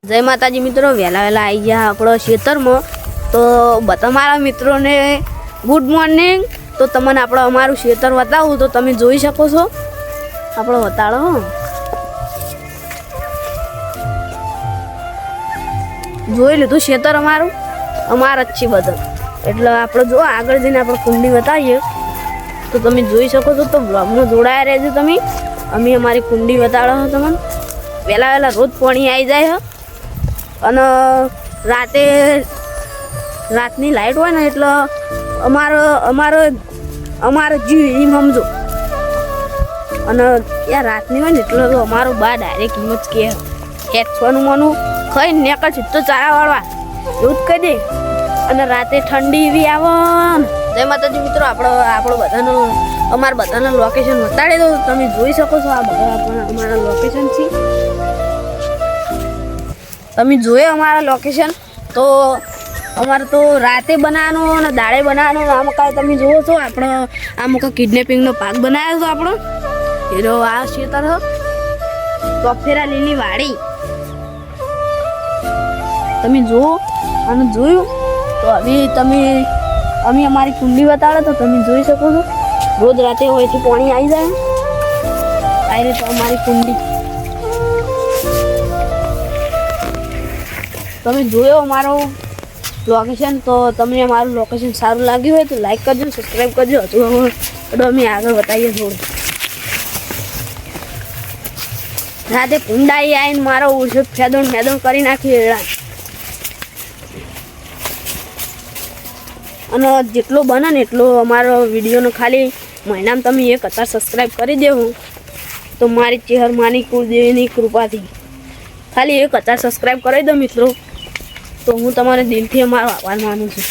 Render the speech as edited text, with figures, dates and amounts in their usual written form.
જય માતાજી મિત્રો, વહેલા આવી ગયા આપણો ખેતરમાં. તો તમારા મિત્રોને ગુડ મોર્નિંગ. તો તમને આપણે અમારું ખેતર બતાવું તો તમે જોઈ શકો છો. આપણો બતાડો. જોઈ લીધું ખેતર અમારા જ છે બધા. એટલે આપણે જો આગળ જઈને આપણે કુંડી બતાવીએ તો તમે જોઈ શકો છો. તો બ્લોગમાં જોડાયા રહેજો તમે. અમે અમારી કુંડી બતાડો તમને. વહેલા રોજ પાણી આવી જાય અને રાતની લાઈટ હોય ને એટલે અમારો જીવ એમ સમજો. અને યાર રાતની હોય ને એટલે અમારો બા ડાયરેક્ટ એમ જ કે ખેંચવાનું મનું ખાઈને નેકળ સીધો ચારા વાળવા એવું જ કહી દે. અને રાતે ઠંડી એવી આવે. જય માતાજી મિત્રો, અમારા બધાના લોકેશન બતાડી દો. તમે જોઈ શકો છો આ બધા અમારા લોકેશન છે. તમે જોયો અમારા લોકેશન. તો અમારે તો રાતે બનાવવાનું અને દાડે બનાવવાનું. આમ કાંઈ તમે જુઓ છો આપણે આમ કિડનેપિંગનો ભાગ બનાવ્યો હતો આપણો. એનો આ ખેતર ચોફેરા લીલી વાડી તમે જુઓ. અને જોયું તો અમે અમારી કુંડી બતાડો તો તમે જોઈ શકો છો. રોજ રાતે હોયથી પાણી આવી જાય આ રીતે અમારી કુંડી. તમે જોયો અમારો લોકેશન. તો તમને અમારું લોકેશન સારું લાગ્યું હોય તો લાઈક કરજો, સબસ્ક્રાઈબ કરજો. હજુ અમે આગળ બતાવીએ થોડું. રાતે કુંડાઈ આવીને મારો ઉછો ફેદણ કરી નાખી. અને જેટલો બને ને એટલો અમારો વિડીયોનો ખાલી મહિનામાં તમે 1000 સબસ્ક્રાઈબ કરી દેવું તો મારી ચેહરમાની કુળદેવીની કૃપાથી ખાલી 1000 સબસ્ક્રાઈબ કરી દો મિત્રો. તો હું તમારે દિલથી અમારો આભાર માનું છું.